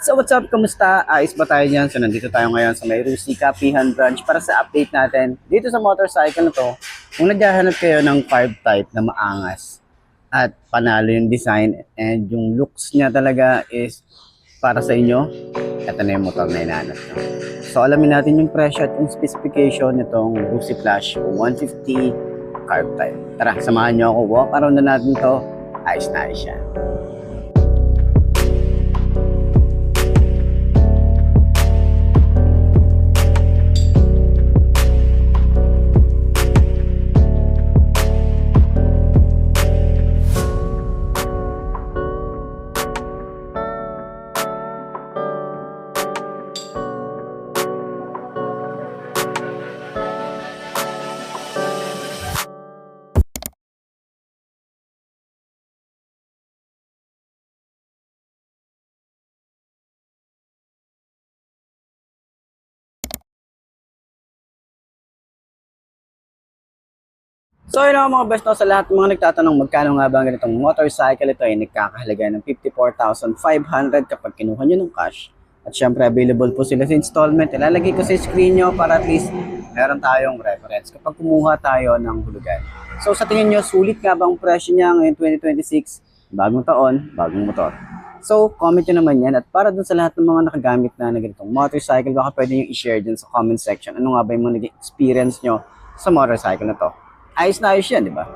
So what's up? Kamusta? Ayos ba tayo dyan? So nandito tayo ngayon sa may Rusi Kapihan branch para sa update natin dito sa motorcycle na to. Kung naghahanap kayo ng carb type na maangas at panalo yung design and yung looks niya talaga is para sa inyo, ito na yung motor na hinahanap nyo. So alamin natin yung presyo at yung specification nitong Rusi Flash 150 carb type. Tara, samahan nyo ako. Walk around na natin to. Ayos na ayos siya. So yun ang mga best no, sa lahat ng mga nagtatanong magkano nga ba ang ganitong motorcycle ito ay nagkakahalaga ng 54,500 kapag kinuha nyo ng cash. At syempre available po sila sa installment. Ilalagay ko sa screen nyo para at least meron tayong reference kapag kumuha tayo ng hulugan. So sa tingin nyo, sulit nga ba ang presyo niya ngayon 2026? Bagong taon, bagong motor. So comment nyo naman yan at para dun sa lahat ng mga nakagamit na ganitong motorcycle, baka pwede nyo i-share dun sa comment section. Ano nga ba yung mga naging experience nyo sa motorcycle na to? Ayos na ayos yan, di ba?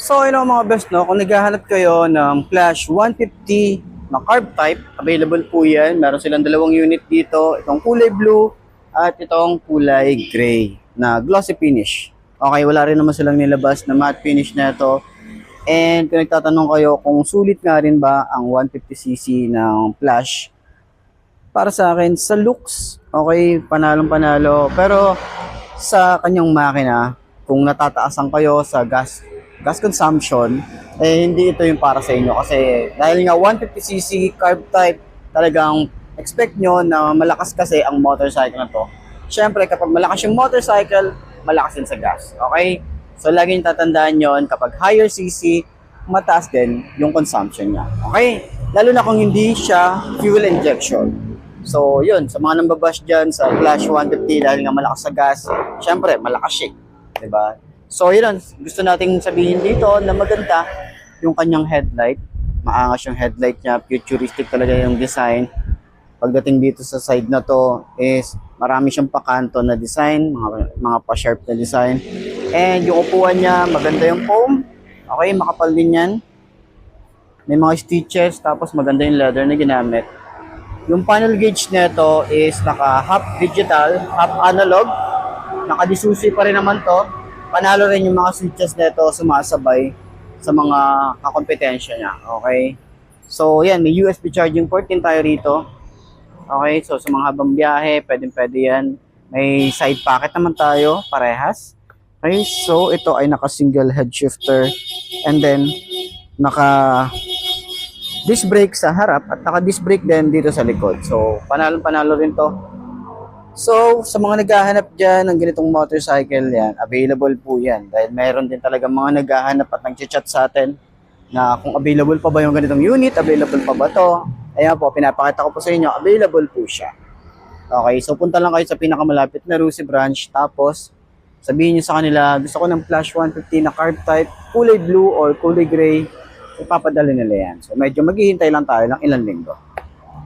So yun mga best no, kung naghahanap kayo ng Flash 150 na carb type, available po yan. Meron silang dalawang unit dito, itong kulay blue at itong kulay gray na glossy finish. Okay, wala rin naman silang nilabas na matte finish na ito. And kung nagtatanong kayo kung sulit nga rin ba ang 150cc ng Flash, para sa akin, sa looks, okay, panalong panalo. Pero sa kanyang makina, kung natataasan kayo sa gas consumption, eh hindi ito yung para sa inyo kasi dahil nga 150cc carb type, talagang expect nyo na malakas kasi ang motorcycle na to. Syempre kapag malakas yung motorcycle, malakas din sa gas. Okay? So laging tatandaan yon, kapag higher cc, mataas din yung consumption niya. Okay? Lalo na kung hindi siya fuel injection. So yun, sa mga nambabash dyan sa Flash 150 dahil nga malakas sa gas, syempre malakas siya. Diba? So yun, gusto nating sabihin dito na maganda yung kanyang headlight. Maangas yung headlight niya, futuristic talaga yung design. Pagdating dito sa side na to is marami siyang pakanto na design, mga pa-sharp na design. And yung upuan niya, maganda yung foam. Okay, makapal din yan. May mga stitches, tapos maganda yung leather na ginamit. Yung panel gauge nito is naka half digital, half analog. Naka-disusi pa rin naman to. Panalo rin yung mga switches nito sumasabay sa mga kakompetensya niya. Okay? So, yan. May USB charging port din tayo rito. Okay? So, sa mga habang biyahe, pwede yan. May side pocket naman tayo, parehas. Okay? So, ito ay naka-single head shifter. And then, naka-disc brake sa harap at naka-disc brake din dito sa likod. So, panalo rin to. So, sa mga naghahanap dyan ng ganitong motorcycle yan, available po yan. Dahil meron din talaga mga naghahanap at nag-chat sa atin na kung available pa ba yung ganitong unit, available pa ba to. Ayan po, pinapakita ko po sa inyo, available po siya. Okay, so punta lang kayo sa pinakamalapit na Rusi branch. Tapos, sabihin nyo sa kanila, gusto ko ng Flash 150 na carb type, kulay blue or kulay gray. Ipapadala nila yan. So, medyo maghihintay lang tayo ng ilang linggo.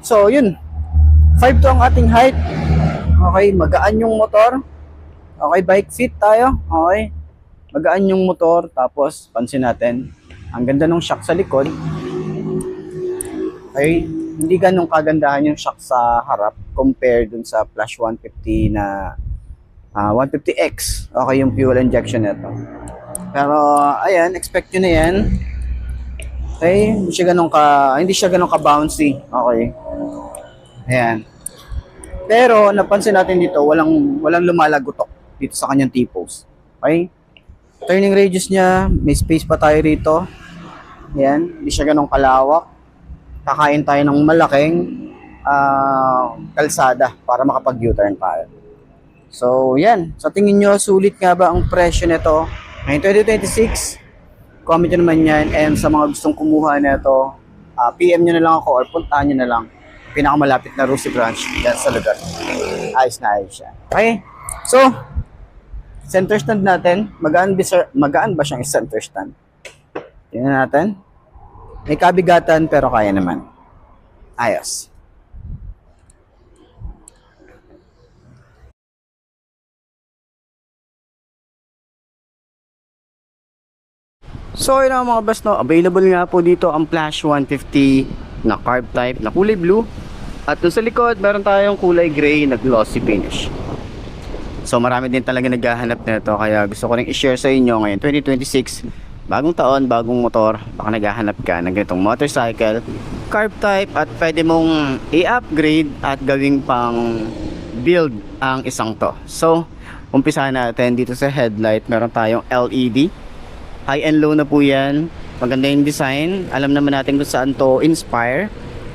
So, yun. 5'2" ang ating height. Okay, magaan yung motor. Okay, bike fit tayo. Okay. Magaan yung motor. Tapos, pansin natin. Ang ganda ng shock sa likod. Okay. Hindi ganun kagandahan yung shock sa harap compared dun sa Flash 150 na 150X. Okay yung fuel injection nito. Pero, ayan, expect nyo na yan. Okay, hindi siya ganun ka-bouncy. Okay. Ayan. Pero napansin natin dito, walang lumalagotok dito sa kanyang T-post. Okay? Turning radius niya, may space pa tayo rito. Ayan, hindi siya ganun kalawak. Kakain tayo ng malaking kalsada para makapag-U-turn tayo. So, yan. Sa tingin nyo, sulit nga ba ang presyo nito ngayong 2026? Comment nyo naman yan, and sa mga gustong kumuha nito, PM nyo na lang ako or puntahan nyo na lang pinakamalapit na Rusi branch dyan sa lugar. Ayos na ayos siya. Okay, so center stand natin, magaan ba siyang center stand? Tingnan natin. May kabigatan pero kaya naman. Ayos. So yun ang mga boss, no, available nga po dito ang Flash 150 na carb type na kulay blue. At dun sa likod, meron tayong kulay gray na glossy finish. So marami din talaga naghahanap nito, kaya gusto ko rin i-share sa inyo ngayon 2026. Bagong taon, bagong motor, baka naghahanap ka ng ganitong motorcycle, carb type, at pwede mong i-upgrade at gawing pang build ang isang to. So, umpisahan natin dito sa headlight, meron tayong LED. High and low na po yan. Maganda yung design. Alam naman natin kung saan to inspire.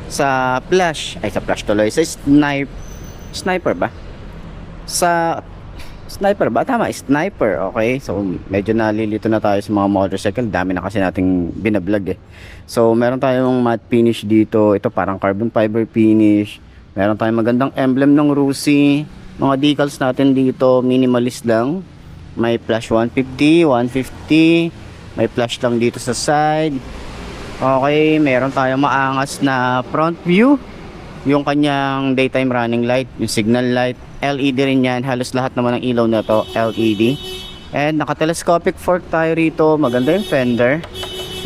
Sa Flash. Ay, sa Flash tuloy. Sa Sniper ba? Sa Sniper ba? Tama, Sniper. Okay. So, medyo nalilito na tayo sa mga motorcycle. Dami na kasi nating binablog eh. So, meron tayong matte finish dito. Ito parang carbon fiber finish. Meron tayong magandang emblem ng Rusi. Mga decals natin dito, minimalist lang. May Flash 150, 150. May flash lang dito sa side. Okay, meron tayong maangas na front view. Yung kanyang daytime running light, yung signal light, LED rin yan. Halos lahat naman ng ilaw na to LED. And naka-telescopic fork tayo rito. Maganda yung fender.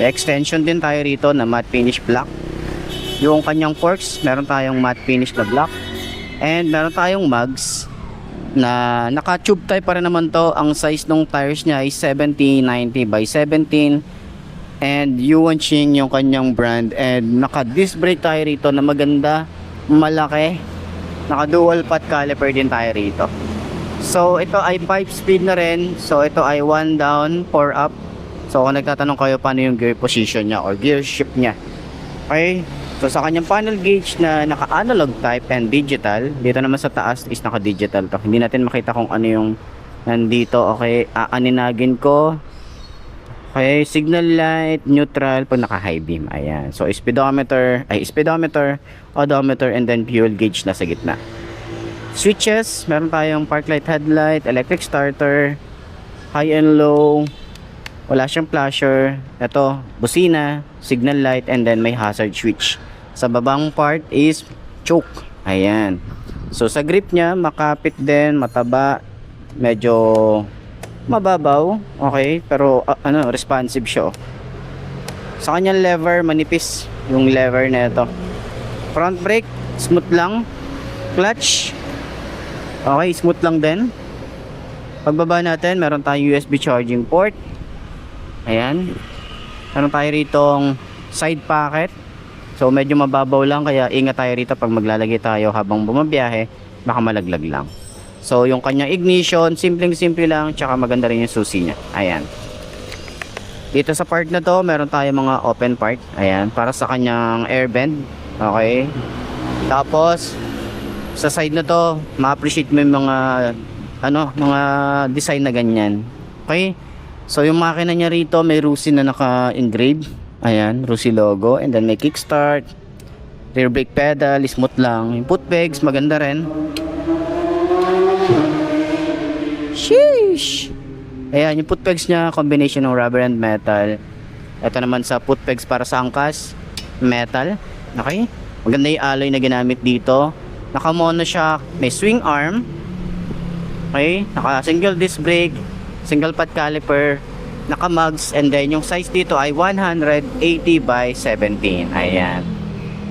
May extension din tayo rito na matte finish black. Yung kanyang forks, meron tayong matte finish na black. And meron tayong mugs na naka-tube type pa rin naman to. Ang size ng tires niya ay 70-90 by 17. And Yuanqing yung kanyang brand. And naka-disc brake tayo rito na maganda, malaki. Naka-dual pot caliper din tayo rito. So ito ay 5 speed na rin. So ito ay 1 down, 4 up. So kung nagtatanong kayo paano yung gear position niya or gear shift niya. Okay. So sa kanyang panel gauge na naka-analog type and digital, dito naman sa taas is naka-digital to. Hindi natin makita kung ano yung nandito. Okay, aaninagin ko. Okay, signal light, neutral pag naka-high beam. Ayan. So speedometer, odometer, and then fuel gauge na sa gitna. Switches, meron tayong park light, headlight, electric starter, high and low. Wala siyang flasher. Ito, busina, signal light, and then may hazard switch. Sa babang part is choke. Ayan. So sa grip niya, makapit din, mataba, medyo mababaw. Okay, pero responsive siya. Sa kanyang lever, manipis yung lever na ito. Front brake, smooth lang. Clutch, okay, smooth lang din. Pagbaba natin, meron tayong USB charging port. Ayan. Meron tayo ritong side pocket. So medyo mababaw lang, kaya ingat tayo rito pag maglalagay tayo habang bumabiyahe, baka malaglag lang. So yung kanyang ignition, simpleng-simple lang, tsaka maganda rin yung susi niya. Ayan. Dito sa part na to, meron tayo mga open part. Ayan, para sa kanyang air vent. Okay. Tapos sa side na to, ma-appreciate mo yung mga design na ganyan. Okay. So yung makina niya rito, may Rusi na naka-engrave. Ayan, Rusi logo. And then may kickstart, rear brake pedal, smooth lang. Yung foot pegs, maganda rin. Sheesh! Ayan, yung foot pegs niya, combination ng rubber and metal. Ito naman sa foot pegs para sa angkas, metal. Okay? Maganda yung alloy na ginamit dito. Naka mono shock, may swing arm. Okay? Naka single disc brake, single pad caliper, naka mugs, and then yung size dito ay 180 by 17. Ayan.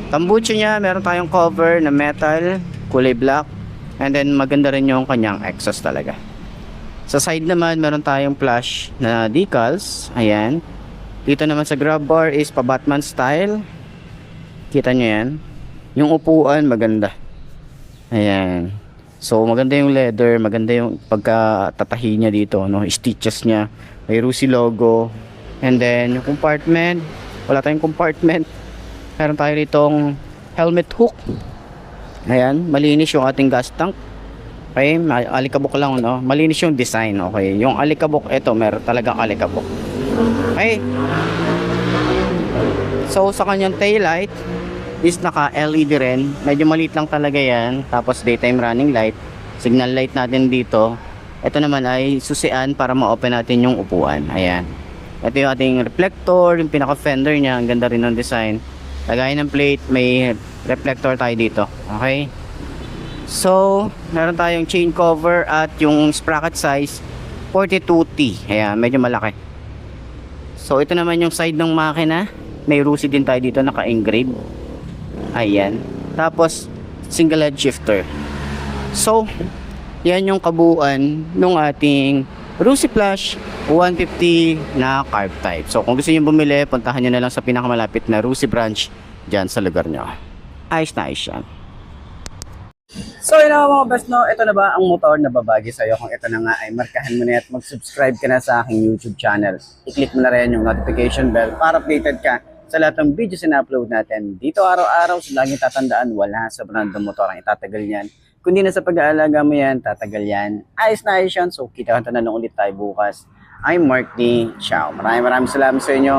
Tambucho niya, meron tayong cover na metal, kulay black, and then maganda rin yung kanyang exhaust talaga. Sa side naman, meron tayong flash na decals. Ayan. Dito naman sa grab bar is pa Batman style. Kita nyo yan. Yung upuan, maganda. Ayan. So, maganda yung leather, maganda yung pagkatatahi niya dito, no? Stitches niya. May Rusi logo. And then, yung compartment, wala tayong compartment. Meron tayo ditong helmet hook. Ayan, malinis yung ating gas tank. Okay, alikabok lang, no? Malinis yung design, okay? Yung alikabok, ito, meron talagang alikabok. Okay. So, sa kanyang taillight is naka LED rin. Medyo maliit lang talaga yan. Tapos daytime running light. Signal light natin dito. Ito naman ay susian para ma-open natin yung upuan. Ayan. Ito yung ating reflector, yung pinaka fender niya. Ang ganda rin ng design. Lagayan ng plate, may reflector tayo dito. Okay? So, meron tayong chain cover at yung sprocket size 42T. Ayan, medyo malaki. So, ito naman yung side ng makina. May Rusi din tayo dito naka-engrave. Ayan. Tapos, single head shifter. So, yan yung kabuuan ng ating Rusi Flash 150 na carb type. So kung gusto niyo bumili, puntahan niyo na lang sa pinakamalapit na Rusi branch dyan sa lugar niyo. Ayos na ayos yan. So yun na mga best, no? Ito na ba ang motor na babagi sa'yo? Kung ito na nga ay markahan mo na at mag-subscribe ka na sa aking YouTube channel. I-click mo na rin yung notification bell para updated ka sa lahat ng videos na upload natin. Dito araw-araw, so laging tatandaan, wala sa brand ng motor ang itatagal yan. Kundi na sa pag-aalaga mo yan, tatagal yan. Ayos na ayos yan. So, kita-kita na lang ulit tayo bukas. I'm Mark D. Ciao. Maraming salamat sa inyo.